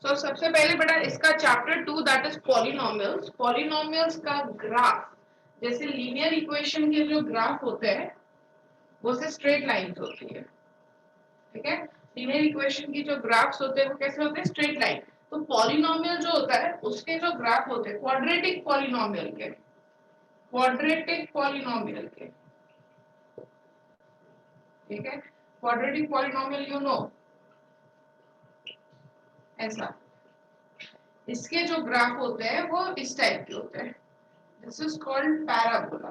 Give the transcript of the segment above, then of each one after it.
सो सबसे पहले बेटा इसका chapter 2 that is polynomials. Polynomials का ग्राफ, जैसे लीनियर इक्वेशन के जो ग्राफ होते हैं वो से स्ट्रेट लाइंस होती है, ठीक है। लीनियर इक्वेशन की जो ग्राफ्स होते हैं वो कैसे होते हैं, स्ट्रेट लाइन। तो पॉलिनोमियल जो होता है उसके जो ग्राफ होते हैं क्वाड्रेटिक पॉलिनोमियल के, क्वाड्रेटिक पॉलिनोमियल के, ठीक है। क्वाड्रेटिक पॉलिनोमियल यू नो, ऐसा इसके जो ग्राफ होते हैं वो इस टाइप के होते हैं। This is called parabola,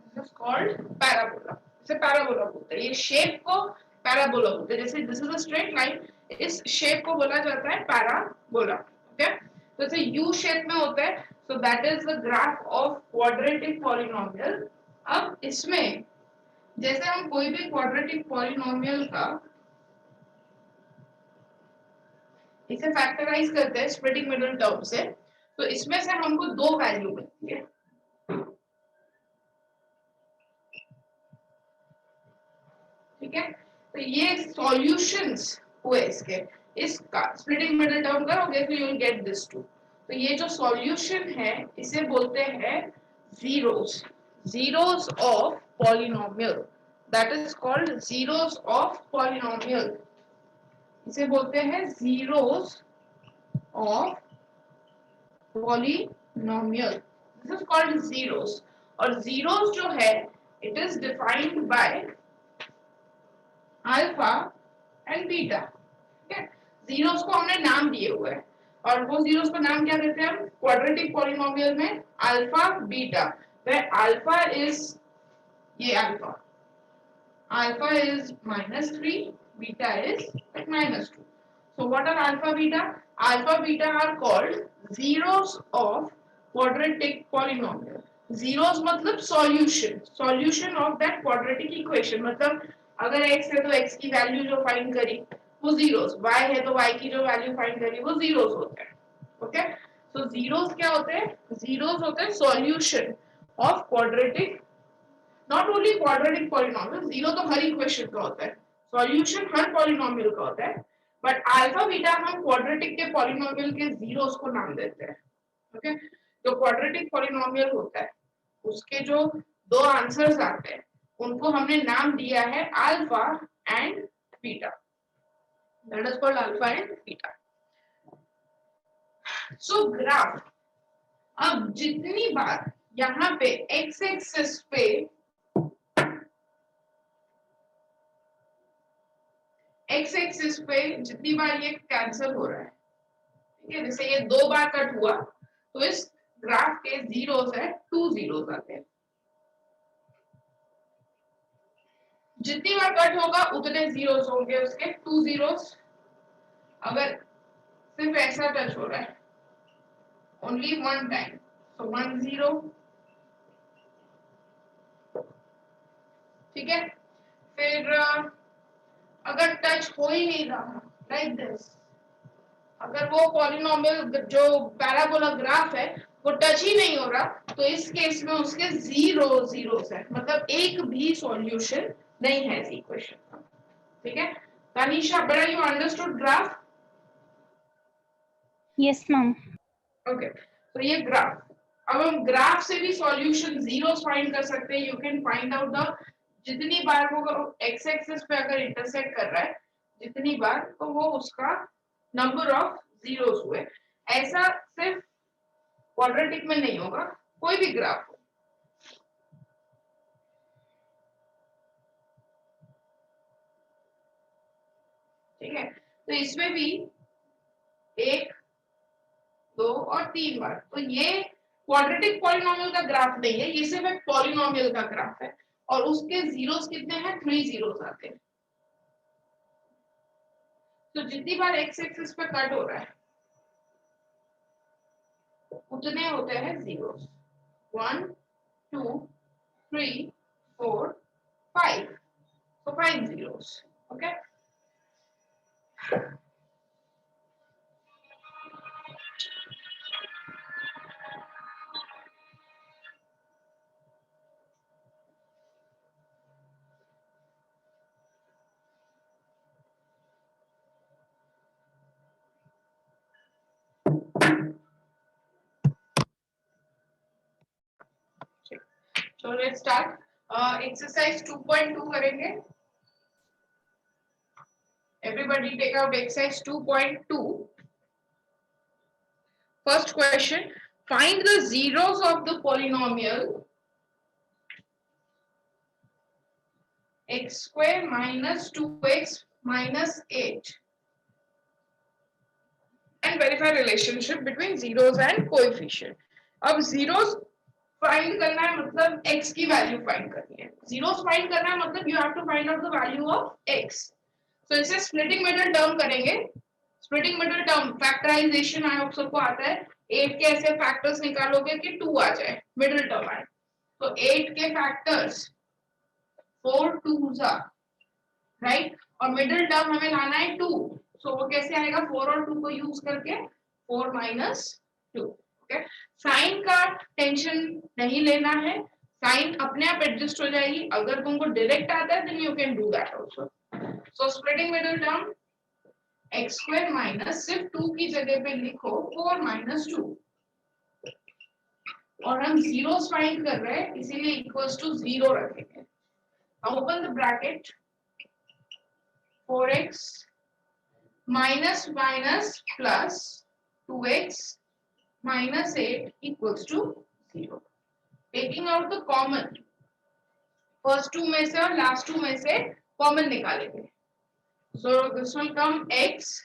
this is called parabola. इसे पैराबोला बोलते हैं, ये शेप को पैराबोला बोलते हैं। जैसे this is a straight line, इस शेप को बोला जाता है पैराबोला, ओके। तो जैसे यू शेप में होता है, so that is the graph of quadratic polynomial. अब इसमें जैसे हम कोई भी क्वाड्रेटिक पॉलिनोमियल का इसे फैक्टराइज करते हैं स्प्लिटिंग मिडिल टर्म से, तो इसमें से हमको दो वैल्यू मिलती है, ठीक है। तो ये सॉल्यूशंस हुए इसके, इसका स्प्लिटिंग मिडिल टर्म करोगे तो you will get this two. तो ये जो सॉल्यूशन है इसे बोलते हैं zeros, zeros of polynomial, that is called zeros of polynomial. इसे बोलते हैं zeros of polynomial, this is called zeros. और जीरोस जो है it is defined by alpha and beta, ठीक है। जीरोस को हमने नाम दिए हुए हैं और वो जीरोस का नाम क्या देते हैं हम क्वाड्रेटिक पॉलिनोमियल में, alpha beta. where alpha is ये alpha, alpha is -3, beta is -2. So what are alpha beta? Alpha beta are called zeros of quadratic polynomial. Zeros मतलब solution, solution of that quadratic equation. मतलब अगर x है तो x की value जो find करी वो जीरोस, y है तो y की जो वैल्यू फाइंड करी वो जीरोस होते हैं, ओके। तो जीरोस क्या होते हैं, जीरोस होते हैं solution of quadratic, not only quadratic polynomial, zero तो हर इक्वेशन का होता है, सॉल्यूशन हर पॉलिनोमियल का होता है, बट अल्फा बीटा हम क्वाड्रेटिक के पॉलिनोमियल के जीरोस को नाम देते हैं, ओके। जो क्वाड्रेटिक पॉलिनोमियल होता है उसके जो दो आंसर्स आते हैं उनको हमने नाम दिया है alpha and beta, that is called alpha and beta. So graph, अब जितनी बार यहाँ पे एक्स एक्सिस पे एक्स एक्सिस पे जितनी बार ये कैंसिल हो रहा है, ठीक है, जैसे ये दो बार कट हुआ तो इस ग्राफ के जीरोस है, 2 जीरोस आते हैं। जितनी बार कट होगा उतने जीरोस होंगे उसके, 2 जीरोस। अगर सिर्फ ऐसा टच हो रहा है ओनली वन टाइम, सो 1 जीरो, ठीक है। फिर अगर टच हो ही नहीं रहा लाइक दिस, अगर वो पॉलिनोमियल जो पैराबोला ग्राफ है वो टच ही नहीं हो रहा, तो इस केस में उसके जीरो जीरोस है, मतलब एक भी सॉल्यूशन नहीं है इस इक्वेशन का, ठीक है। तानिशा, बड़ा you understood graph? Yes ma'am. Okay, तो ये ग्राफ, अब हम ग्राफ से भी सॉल्यूशन जीरोस फाइंड कर सकते हैं। You can find out the, जितनी बार वो एक्स एक्सिस पे अगर इंटरसेक्ट कर रहा है जितनी बार, तो वो उसका नंबर ऑफ जीरोस हुए। ऐसा सिर्फ क्वाड्रेटिक में नहीं होगा, कोई भी ग्राफ हो, ठीक है। तो इसमें भी 1 2 और 3 बार, तो ये क्वाड्रेटिक पॉलिनोमियल का ग्राफ नहीं है, ये सिर्फ एक पॉलिनोमियल का ग्राफ है और उसके जीरोस कितने हैं, 3 जीरोस आते हैं। तो जितनी बार एक्स एक्सिस पे कट हो रहा है उतने होते हैं जीरोस, 1 2 3 4 5, तो 5 zeros, okay. So let's start. Exercise 2.2 करेंगे. Everybody take out exercise 2.2. First question, find the zeros of the polynomial x square minus 2x minus 8 and verify relationship between zeros and coefficient. अब zeros find करना है मतलब x की value find करनी है. zeros find करना है मतलब you have to find out the value of x. So इसे splitting middle term करेंगे. Splitting middle term factorization आप सबको आता है. 8 के ऐसे factors निकालोगे कि 2 आ जाए, middle term आए. तो 8 के factors 4 2s are right और middle term हमें लाना है 2. So वो कैसे आएगा 4 और 2 को यूज करके 4 minus 2. Okay? साइन का टेंशन नहीं लेना है. साइन अपने आप एडजस्ट हो जाएगी. अगर तुमको डायरेक्ट आता है then you can do that also. So splitting middle term x square minus सिर्फ 2 की जगह पे लिखो 4 minus 2 और हम zeros फाइंड कर रहे हैं इसीलिए equals to 0 रखेंगे. Open the bracket 4x minus minus plus 2x minus 8 equals to 0. Taking out the common, first two में से और last two में से common निकालेंगे. So this will come x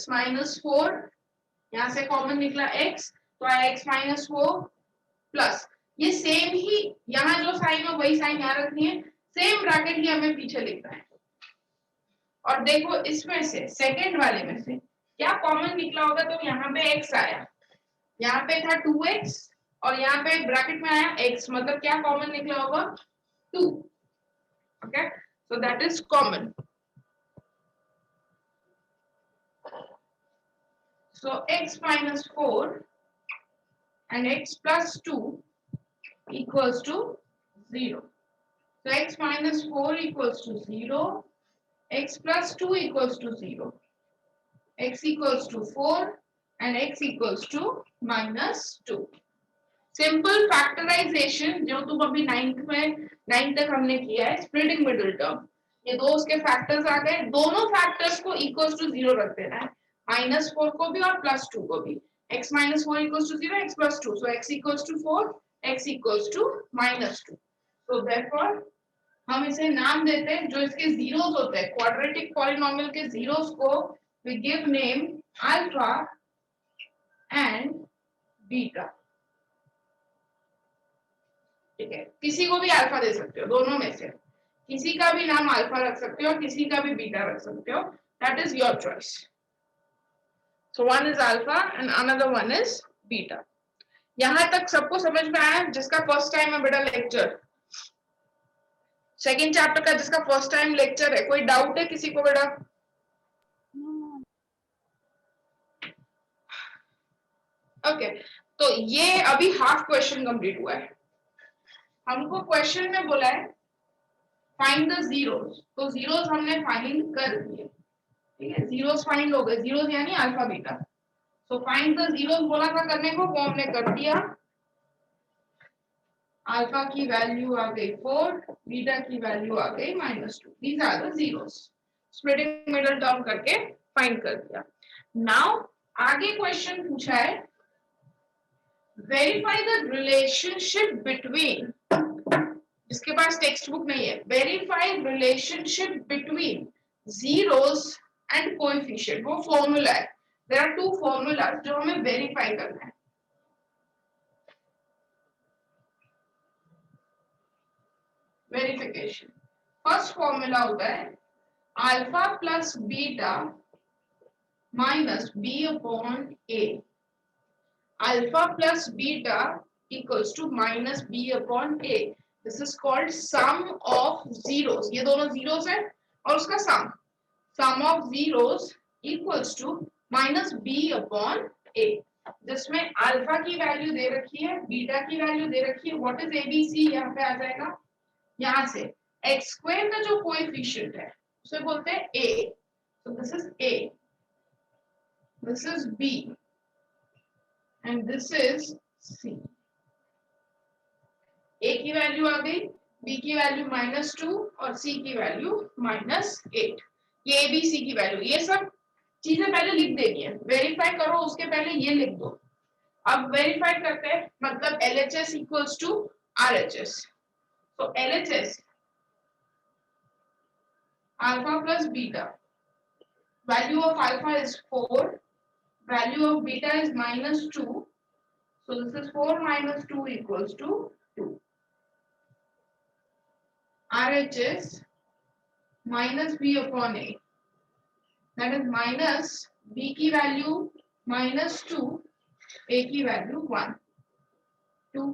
minus 4, यहाँ से common निकला x, तो आया x minus 4 plus ये same ही यहाँ जो साइन है वही साइन यहाँ रखनी है. सेम ब्रैकेट ही हमें पीछे लिखना है. और देखो इसमें से सेकंड वाले में से क्या कॉमन निकला होगा तो यहाँ पे x आया, यहाँ पे था 2x और यहाँ पे ब्रैकेट में आया x, मतलब क्या कॉमन निकला होगा 2. Okay, so that is common. So x minus 4 and x plus 2 equals to 0. So x minus 4 equals to 0, x plus 2 equals to 0, x equals to 4 and x equals to minus 2. Simple factorisation जो तुम अभी 9th तक हमने किया है. Splitting middle term, ये दो उसके फैक्टर्स आ गए. दोनों फैक्टर्स को इक्वल्स टू 0 रख देना है, -4 को भी और +2 को भी. x minus 4 equals to 0, x plus 2, so x equals to 4, x equals to -2. so therefore हम इसे नाम देते हैं जो इसके जीरोस होते हैं क्वाड्रेटिक पॉलिनोमियल के जीरोस को we give name alpha and beta. ठीक है, किसी को भी अल्फा दे सकते हो, दोनों में से किसी का भी नाम अल्फा रख सकते हो, किसी का भी बीटा रख सकते हो. That is your choice. So one is alpha and another one is beta. यहां तक सबको समझ में आया जिसका फर्स्ट टाइम है बेटा लेक्चर, सेकंड चैप्टर का जिसका फर्स्ट टाइम लेक्चर है? कोई डाउट है किसी को बेटा? ओके, तो ये अभी हाफ क्वेश्चन कंप्लीट हुआ है. हमको क्वेश्चन में बोला है फाइंड द जीरोस, तो जीरोस हमने फाइंड कर दिए. ठीक है, जीरोस फाइंड हो गए. जीरोस यानी alpha beta. So find the zeros बोला था करने को, वो हमने कर दिया. अल्फा की वैल्यू आ गई 4, बीटा की वैल्यू आ गई -2. These are the zeros. Splitting middle term करके फाइंड कर दिया. नाउ आगे क्वेश्चन पूछा है वेरीफाई द रिलेशनशिप बिटवीन, जिसके पास टेक्स्ट बुक नहीं है, verify relationship between zeros and coefficient. वो फॉर्मूला है. देयर आर टू फॉर्मूलाज जो हमें वेरीफाई करना है. वेरिफिकेशन फर्स्ट फॉर्मूला होता है alpha plus beta minus B upon A. Alpha plus beta equals to minus B upon A. This is called sum of zeros. ये दोनों zeros है और उसका sum of zeros equals to minus B upon A, जिसमें alpha की value दे रखी है, beta की वैल्यू दे रखी है. व्हाट इज एबीसी यहाँ पे आ जाएगा. यहाँ से एक्स स्क्वायर का जो कोएफिशिएंट है उसे बोलते हैं a. so this is a, this is b and this is C. A की वैल्यू आ गई, बी की वैल्यू -2 और सी की वैल्यू -8। ये ए बी सी की वैल्यू, ये सब चीजें पहले लिख देनी है। वेरीफाई करो उसके पहले ये लिख दो। अब वेरीफाई करते हैं, मतलब LHS इक्वल्स टू RHS। तो LHS alpha plus beta, value of alpha is 4, value of beta is -2, so this is 4 minus 2 equals to 2. RHS minus B upon A, that is minus B की value -2, A की value 1, 2।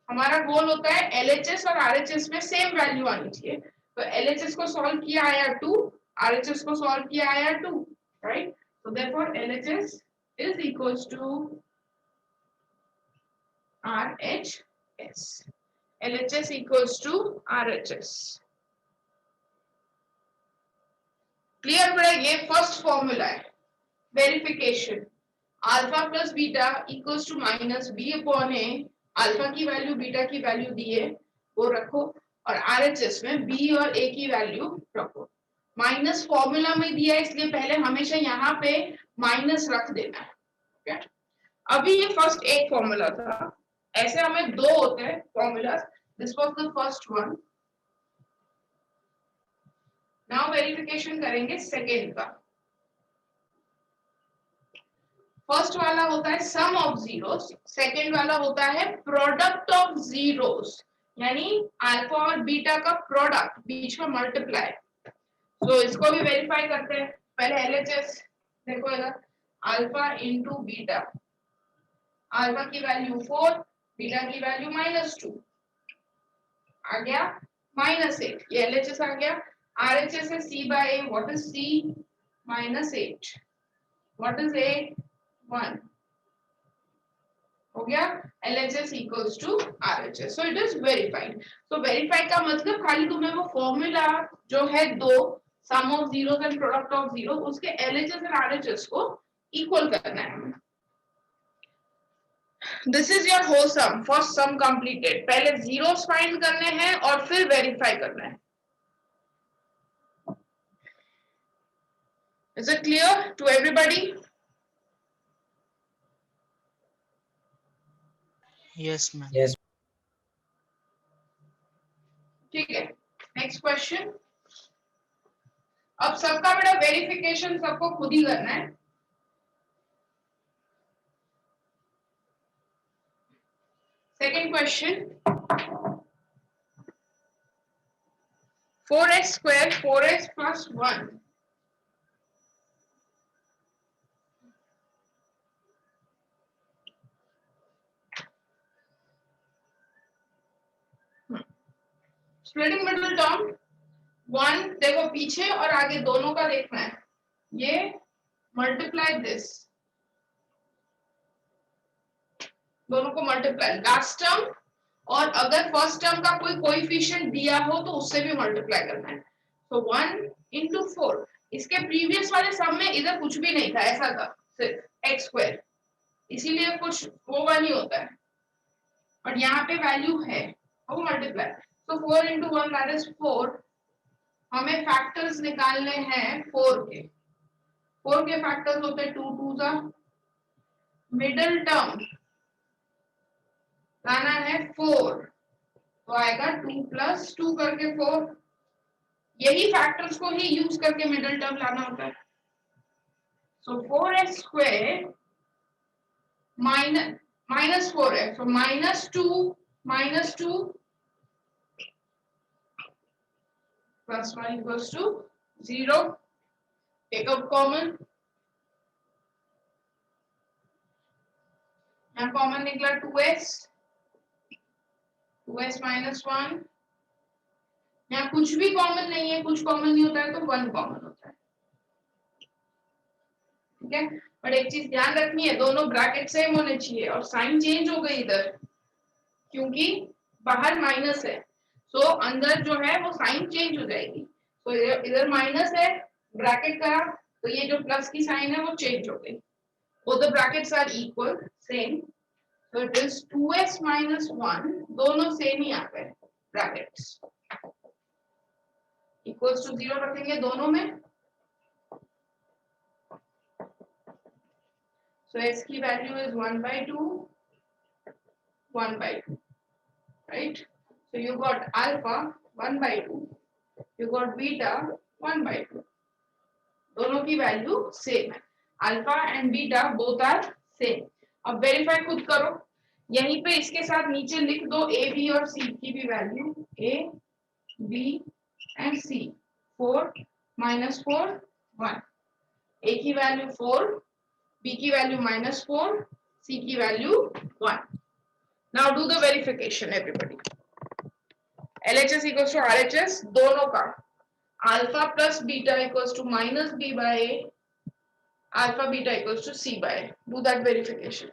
हमारा गोल होता है LHS और RHS में same value आनी चाहिए। तो LHS को सॉल्व किया आया 2, RHS को सॉल्व किया आया 2, right? So therefore LHS is equals to RHS. LHS equals to RHS. Clear बेटा? ये फर्स्ट फॉर्मूला है verification. Alpha plus beta equals to minus B upon A. Alpha की वैल्यू बीटा की वैल्यू दी है वो रखो, और आरएचएस में बी और ए की वैल्यू रखो। माइनस फॉर्मूला में दिया है इसलिए पहले हमेशा यहाँ पे माइनस रख देना है। okay? अभी ये फर्स्ट एक फॉर्मूला था, ऐसे हमें दो होते हैं formulas. This was the first one. Now verification करेंगे सेकेंड का। फर्स्ट वाला होता है सम ऑफ जीरोस, सेकेंड वाला होता है प्रोडक्ट ऑफ जीरोस, यानी अल्फा और बीटा का प्रोडक्ट, बीच में मल्टीप्लाई। तो इसको भी वेरीफाई करते हैं। पहले एलएचएस देखो इधर, अल्फा इंटू बीटा, अल्फा की वैल्यू 4, बीटा की वैल्यू -2, आ गया -8, ये एलएचएस आ गया। आरएचएस है C by A, what is C? -8, what is A? 1 हो गया। LHS equals to RHS, so it is verified। so verify का मतलब खाली तुम्हें वो फॉर्मूला जो है दो, sum of zeros and product of zeros, उसके LHS और RHS को इक्वल करना है। This is your whole sum, first sum completed। पहले zeros फाइंड करने हैं और फिर वेरीफाई करना है। Is it clear to everybody? Yes, ma'am. Yes. ठीक है, नेक्स्ट क्वेश्चन। अब सबका बेटा वेरिफिकेशन सबको खुद ही करना है। Second question, 4x square 4x plus 1 splitting middle term 1, देखो पीछे और आगे दोनों का देखना है। ये मल्टीप्लाई दिस, दोनों को मल्टीप्लाई, लास्ट टर्म और अगर फर्स्ट टर्म का कोई कोएफिशिएंट दिया हो तो उससे भी मल्टीप्लाई करना है। तो 1 into 4, इसके प्रीवियस वाले सम में इधर कुछ भी नहीं था, ऐसा था सिर्फ x स्क्वायर, इसीलिए कुछ वो नहीं होता है, और यहाँ पे वैल्यू है वो मल्टीप्लाई। तो 4 into 1 that is 4। हमें फैक्टर्स निकालने हैं 4 के। 4 के फैक्टर्स होते हैं 2 2 जा, मिडिल टर्म लाना है 4, तो आएगा 2 plus 2 करके 4। यही फैक्टर्स को ही यूज करके मिडिल टर्म लाना होता है। सो 4x square minus 4x, so -2 plus 1 equals to 0। Take out common, यहाँ कॉमन निकला 2s minus 1। यहाँ कुछ भी कॉमन नहीं है, कुछ कॉमन नहीं होता है तो 1 कॉमन होता है। ठीक है, पर एक चीज ध्यान रखनी है, दोनों ब्रैकेट सेम होने चाहिए, और साइन चेंज हो गई इधर क्योंकि बाहर माइनस है, सो अंदर जो है वो साइन चेंज हो जाएगी। तो इधर माइनस है ब्रैकेट का, तो ये जो प्लस की साइन है वो चेंज हो गई। both the brackets are equal, same. So it is 2s minus 1, दोनों सेम ही आ गए ब्रैकेट्स, इक्वल्स टू 0 रखेंगे दोनों में. So s की value is 1 by 2, 1 by 2, right? So you got alpha 1 by 2, you got beta 1 by 2. दोनों की वैल्यू same है. Alpha and beta both are same. अब वेरीफाई खुद करो. यहीं पे इसके साथ नीचे लिख दो ए बी और सी की भी value. A B and C. 4 minus 4 1. A की वैल्यू 4, बी की वैल्यू -4, सी की value 1. Now do the verification everybody. LHS equals to RHS दोनों का. Alpha plus beta equals to minus b by a. Alpha beta equals to c by a. Do that verification.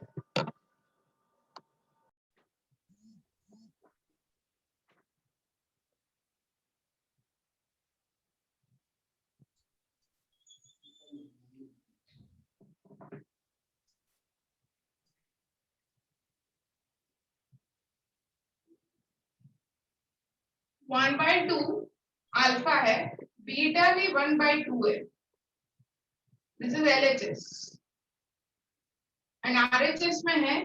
One by two alpha है, beta भी 1 by 2 है. This is LHS and RHS में है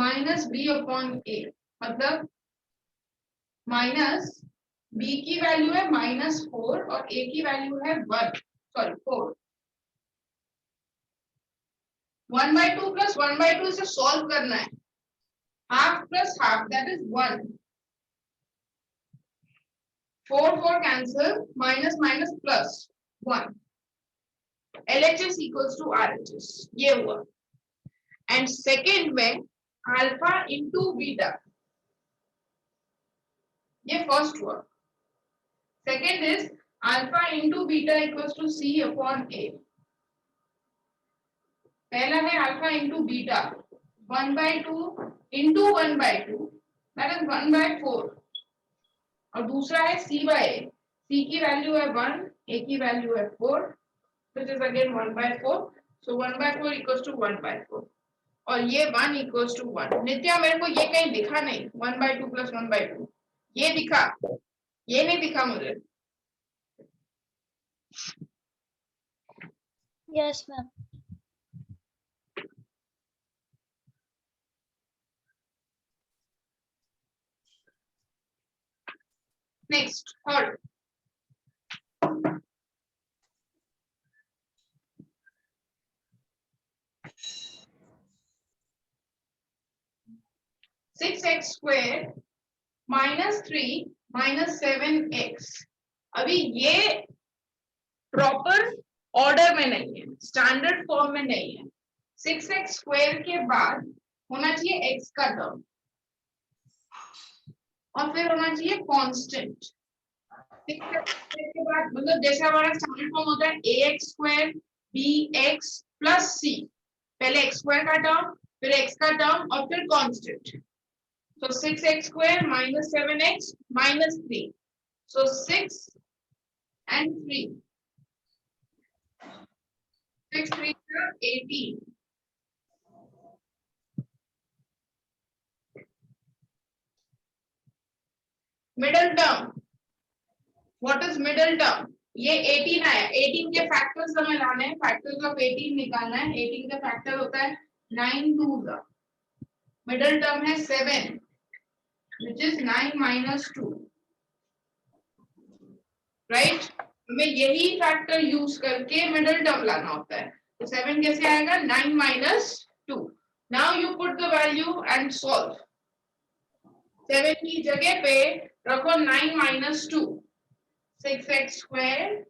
minus B upon ए. मतलब minus B की value है -4 और ए की वैल्यू है 1, सॉरी 4. 1 by 2 plus 1 by 2 इसे सॉल्व करना है. Half plus half that is 1. 4 cancel, minus minus plus 1. LHS equals to RHS. ये हुआ. And second में alpha into beta. ये first हुआ. Second is alpha into beta equals to C upon A. पहला है alpha into beta 1 by 2 into 1 by 2, that is 1 by 4. और दूसरा है c by a. c की वैल्यू है 1, a की वैल्यू है 4, which is again 1 by 4. So 1 by 4 equals to 1 by 4. और ये 1 equals to 1. नित्या मेरे को ये कहीं दिखा नहीं. 1 by 2 plus 1 by 2. ये दिखा, ये नहीं दिखा मुझे. Yes, ma'am. Next, third. Six x square minus 3 minus 7x. अभी ये प्रॉपर ऑर्डर में नहीं है, स्टैंडर्ड फॉर्म में नहीं है. 6x स्क्वायर के बाद होना चाहिए x का टर्म और फिर होना चाहिए कांस्टेंट. 6x स्क्वायर के बाद मतलब जैसे हमारा स्टैंडर्ड फॉर्म होता है ax square bx plus c. पहले x स्क्वायर का टर्म, फिर x का टर्म और फिर constant. So 6x square minus 7x minus 3. So 6 and 3. 6 3 is 18. Middle term. What is middle term? ये 18 आया. 18 के फैक्टर्स हमें लाने हैं. फैक्टर्स ऑफ 18 निकालना है. 18 का फैक्टर होता है 9 2 का. मिडल टर्म है 7, which is 9 minus 2. Right? हमें यही फैक्टर यूज करके मिडल टर्म लाना होता है. तो 7 कैसे आएगा? 9 minus 2. Now you put the value and solve. 7 की जगह पे रखो 9 minus 2. 6x square.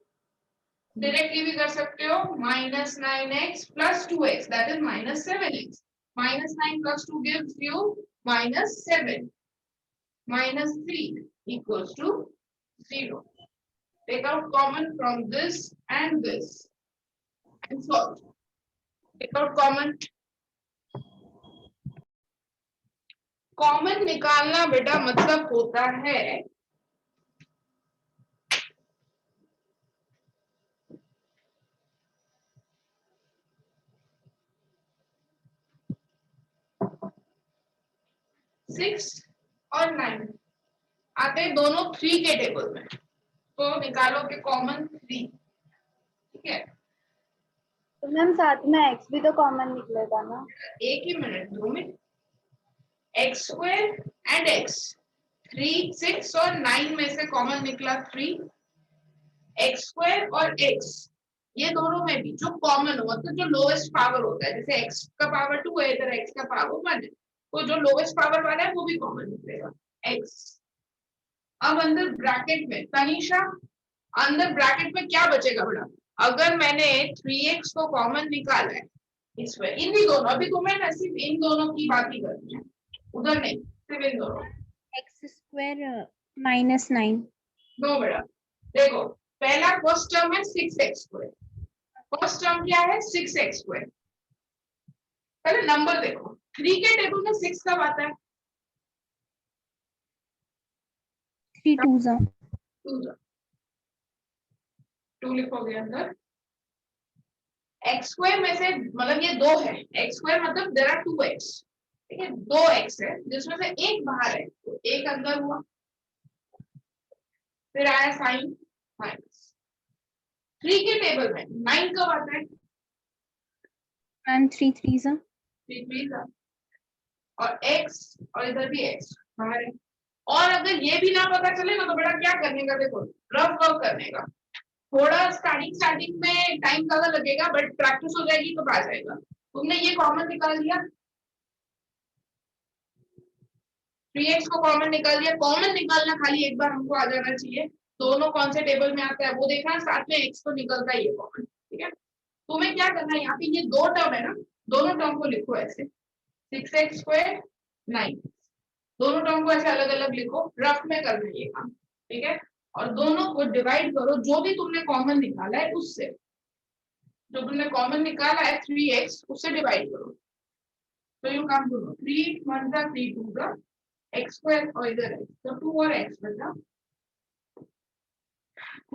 डायरेक्टली भी कर सकते हो. minus 9x plus 2x, that is minus 7x. Minus 9 plus 2 gives you minus 7. Minus 3 equals to 0. Take out common from this and this and solve. Take out common. Common निकालना बेटा मतलब होता है 6 और 9 आते हैं दोनों 3 के टेबल में, तो निकालो के कॉमन 3, ठीक है। तो मैम साथ में x भी तो कॉमन निकलेगा ना? एक ही minute, 2 minute. X square and x, 3 6 और 9 में से कॉमन निकला 3। एक्स स्क्वायर और एक्स, ये दोनों में भी जो कॉमन हो, मतलब जो लोएस्ट पावर होता है, जैसे एक्स का पावर 2 है, इधर एक्स का पावर 1 है, तो जो लोएस्ट पावर वाला है वो भी कॉमन निकलेगा, एक्स। अब अंदर ब्रैकेट में तनीषा, अंदर ब्रैकेट में क्या बचेगा बेटा? अगर मैंने 3x को कॉमन निकाला है इसमें, इन भी दोनों, अभी तुम्हें ना सिर्फ इन दोनों की बात ही करनी है, उधर नहीं, सिर्फ इन दोनों। X square minus 9। दो बेटा, देखो पहला फर्स्ट टर्म है 6x स्क्वायर, फर्स्ट टर्म क्या है 6x स्क्वायर। पहले नंबर देखो, 3 के टेबल में 6 कब आता है? 3 2 जा 2 लिखोगे अंदर। एक्स स्क्वायर में से, मतलब ये 2 है, एक्स स्क्वायर मतलब देयर आर 2x, ठीक है, 2x है जिसमें से एक बाहर है, तो एक अंदर हुआ, फिर आया साइन माइनस। 3 के टेबल में 9 कब आता है? मैम 3 3 जा 3 3 का, और x, और इधर भी x बाहर है। और अगर ये भी ना पता चले ना, तो बेटा क्या करने का, देखो रफ वर्क करने का, थोड़ा स्टार्टिंग में टाइम ज्यादा लगेगा, बट प्रैक्टिस हो जाएगी तो आ जाएगा। तुमने ये कॉमन निकाल दिया, 3x को कॉमन निकाल दिया, कॉमन निकालना खाली एक बार हमको आ जाना चाहिए, दोनों कौन से टेबल में आता है वो देखना, साथ में x तो निकलता ही है कॉमन, ठीक है। तुम्हें क्या करना है, यहाँ पे ये 2 टर्म है ना, दोनों टर्म को लिखो ऐसे, 6x स्क्वायर 9, दोनों टर्म को ऐसे अलग अलग लिखो, रफ में करना है ये काम, ठीक है। और दोनों को डिवाइड करो, जो भी तुमने कॉमन निकाला है उससे, जो तुमने कॉमन निकाला है 3x, उससे डिवाइड करो, तो यू कम टू 3 1 जा 3 2 जा x स्क्वायर, और इधर x, तो 2 और x बचा,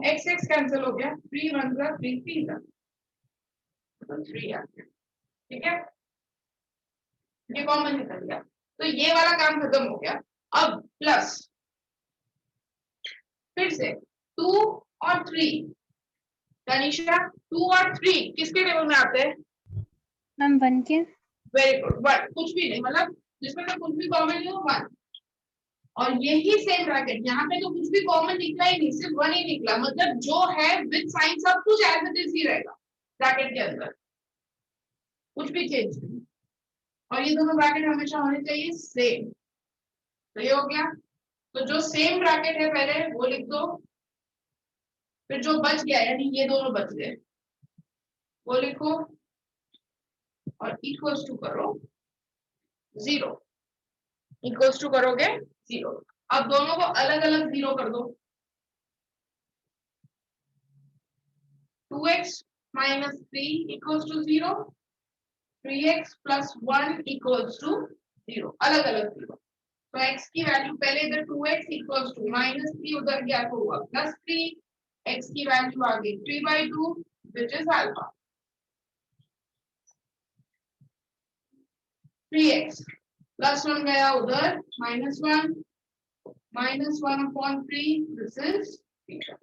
x x कैंसिल हो गया, 3 1 जा 3 3 जा, तो 3 आ गया, ठीक है, ये कॉमन निकल गया, तो ये वाला काम खत्म हो गया। अब प्लस फिर से 2 और 3, तनिषा 2 और 3 किसके टेबल में आते हैं? मैम 1 के। वेरी गुड, बट कुछ भी नहीं, मतलब जिसमें से कुछ भी कॉमन नहीं हो 1, और यही सेम ब्रैकेट, यहाँ पे तो कुछ भी कॉमन निकला ही नहीं, सिर्फ 1 ही निकला, मतलब जो है विद साइन सब कुछ एज इट इज ही रहेगा ब्रैकेट के अंदर, कुछ भी चेंज नहीं, और ये दोनों ब्रैकेट हमेशा होने चाहिए सेम, तो ये हो गया। तो जो सेम ब्रैकेट है पहले वो लिख दो, फिर जो बच गया यानी ये दोनों बच गए वो लिखो, और इक्वल्स टू करो 0, इक्वल्स टू करोगे 0। अब दोनों को अलग अलग 0 कर दो, 2x minus 3 equals to 0, 3x plus 1 equals to 0, अलग अलग 0। तो x की वैल्यू पहले इधर 2x equals to minus 3, उधर गया तो हुआ plus 3, x की वैल्यू आ गई 3/2 which is alpha, 3x plus 1 गया उधर -1, -1/3 this is theta.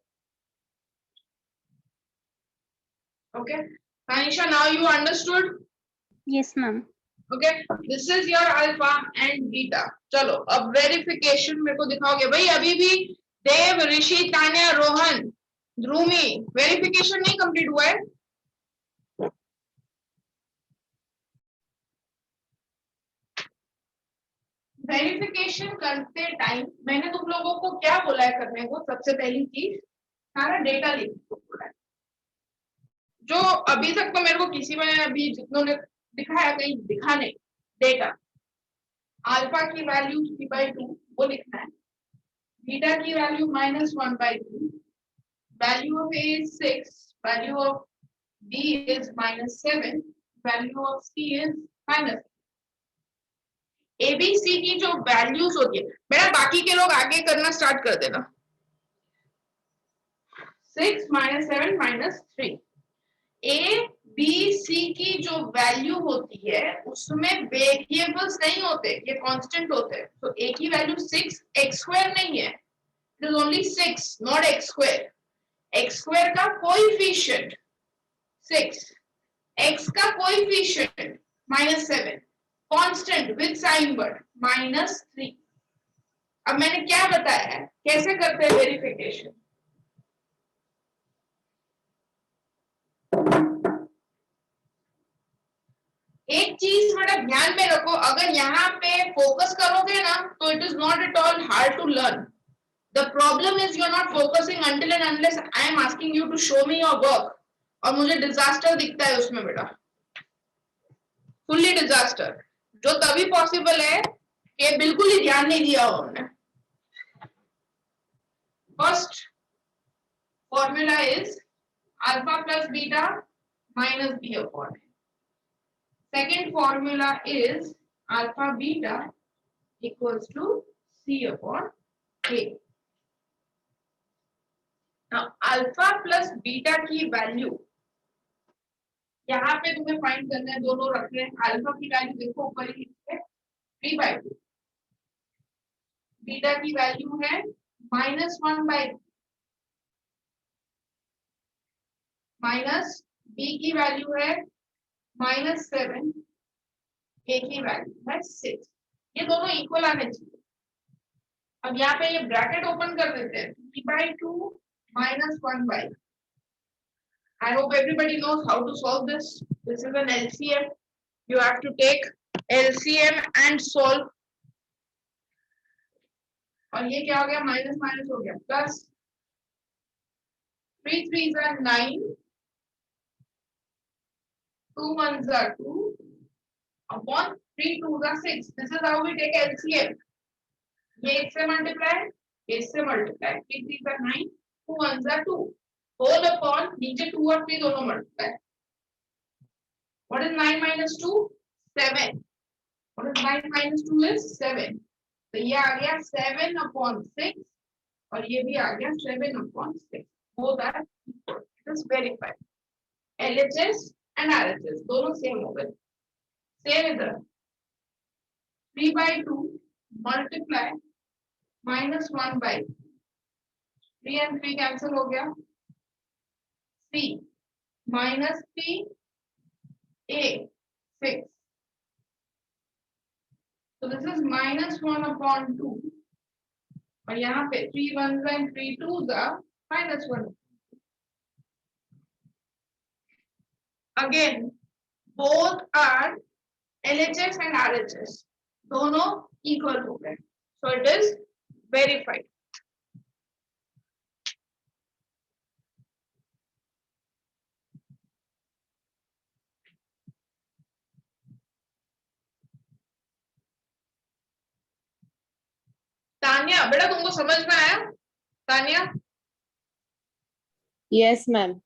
Okay, Tanisha, now you understood? Yes ma'am. Okay, this is your alpha and beta. चलो अब वेरिफिकेशन मेरे को दिखाओगे भाई, अभी भी देव, ऋषि, तान्या, रोहन, ध्रुमी वेरिफिकेशन नहीं कंप्लीट हुआ है? वेरिफिकेशन करते टाइम मैंने तुम लोगों को क्या बोला है करने को? सबसे पहली चीज सारा डेटा लिखने को बोला है, जो अभी तक तो मेरे को किसी में अभी जितनों ने दिखाया कहीं दिखा नहीं, डेटा अल्फा की वैल्यू 3/2 वो लिखना है, बीटा की value -1/2, value of a is 6, value of b is -7, value of c is -. ABC की जो वैल्यूज होती है बेटा, बाकी के लोग आगे करना स्टार्ट कर देना, 6 -7 -3, a बी सी की जो वैल्यू होती है उसमें वेरिएबल्स नहीं होते, ये कांस्टेंट होते हैं। तो ए की वैल्यू 6 एक्स स्क्वायर नहीं है, it is only 6 not x square. X square का कोएफिशिएंट 6, एक्स का coefficient -7, constant with sign word -3। अब मैंने क्या बताया है कैसे करते हैं वेरिफिकेशन। एक चीज बड़ा ध्यान में रखो, अगर यहाँ पे फोकस करोगे ना तो it is not at all hard to learn. The problem is you are not focusing until and unless I am asking you to show me your work, और मुझे डिजास्टर दिखता है उसमें बेटा, फुल्ली डिजास्टर, जो तभी पॉसिबल है कि बिल्कुल ही ध्यान नहीं दिया उन्होंने। First formula is alpha plus beta minus B upon A. Second formula is alpha beta equals to C upon A. Now alpha plus beta की वैल्यू यहाँ पे तुम्हें फाइंड करना है, दोनों रख रहे हैं। अल्फा की वैल्यू देखो ऊपर ही है 3/2, बीटा की वैल्यू है -1/, माइनस बी की वैल्यू है -7, ए की वैल्यू है 6। ये दोनों इक्वल आने चाहिए। अब यहाँ पे ये ब्रैकेट ओपन कर देते हैं, 3/2 -1/। I hope everybody knows how to solve this. This is an LCM. You have to take LCM and solve. और ये क्या हो गया, माइनस माइनस हो गया plus, 3 3s are 9, 2 1s are 2 upon 3 2s are 6. This is how we take LCM. ये इससे multiply, ये इससे multiply, 3 3s are 9, 2 1s are 2 whole upon नीचे 2 और 3 दोनों multiply. What is 9 minus 2? 7. What is 9 minus 2 is 7. तो ये आ गया 7 upon 6 और ये भी आ गया 7 upon 6. Both are equal. It is verified. LHS and RHS दोनों सेम हो गए। सेम इधर 3/2 multiply -1/, 3 and 3 कैंसिल हो गया, C -3 A 6. So this is -1 upon 2. और यहाँ पे 3 1s and 3 2s are -1. Again, both are LHS and RHS. दोनों equal हो गए. So it is verified. Tania बेटा तुमको समझ में आया? Tania yes ma'am.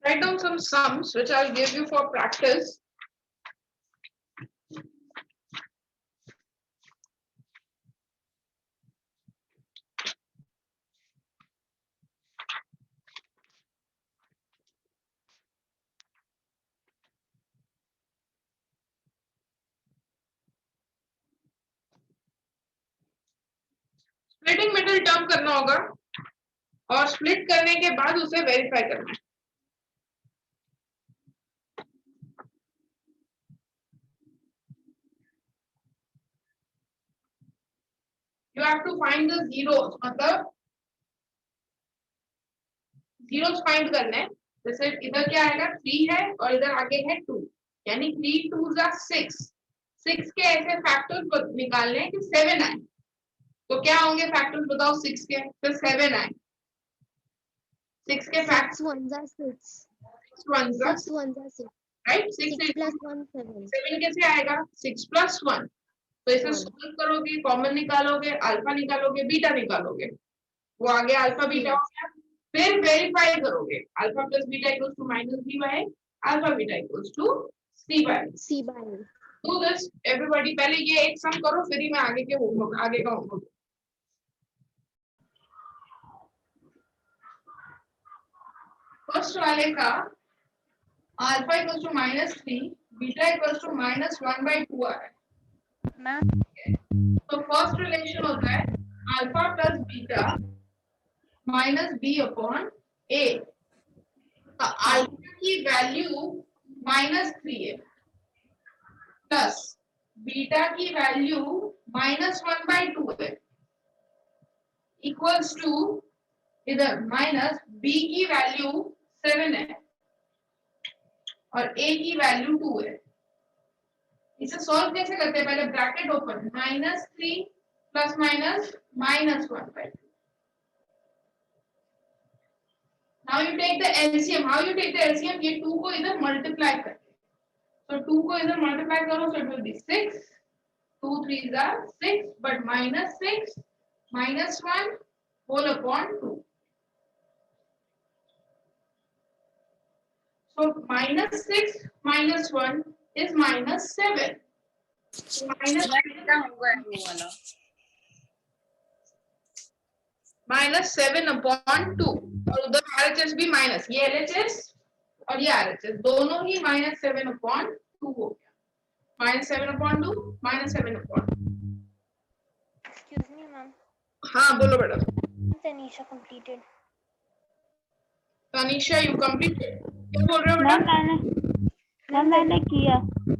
write down some sums which I'll give you for practice. Splitting middle term करना होगा और स्प्लिट करने के बाद उसे वेरीफाई करना है। You have to find the zeros, मतलब zeros find करने हैं। जैसे इधर क्या आएगा 3 है और इधर आगे है 2, यानी 3 2s are 6। 6 के ऐसे फैक्टर्स निकालने हैं कि 7 आए। तो क्या होंगे फैक्टर्स बताओ 6 के, फिर 7 आए। 6 के factors 6 1s are 6. 6 1s are 6 1s are 6. Right 6 6 plus 1 7 7 कैसे आएगा 6 plus 1 तो इसे One. सॉल्व करोगे कॉमन निकालोगे अल्फा निकालोगे बीटा निकालोगे वो आगे अल्फा बीटा हो गया फिर वेरीफाई करोगे alpha plus beta equals to minus B by alpha beta equals to C by C by do this everybody पहले ये एक सम करो फिर ही मैं आगे के होमवर्क आगे का होमवर्क फर्स्ट वाले का alpha equals to -3 beta equals to -1/2 आ रहा है मैम तो फर्स्ट रिलेशन होता है alpha plus beta minus B upon A alpha की वैल्यू -3 है प्लस बीटा की वैल्यू -1/2 है इक्वल्स टू इधर माइनस बी की वैल्यू 7 है और ए की वैल्यू 2 है इसे सॉल्व कैसे करते हैं पहले bracket open -3 plus minus -1/2 now you take the LCM how you take the LCM ये 2 को इधर मल्टीप्लाई करते so 2 को इधर मल्टीप्लाई करो so it will be 6 2 3s are 6 but -6 -1 whole upon 2 so -6 -1 is -7 -7 upon 2 और उधर RHS भी माइनस ये LHS और ये RHS दोनों ही -7 upon 2 हो गया -7 upon 2 -7 upon 2 excuse me ma'am हाँ बोलो बेटा Tanisha completed Tanisha you completed क्या बोल रहे हो बेटा मैम मैंने किया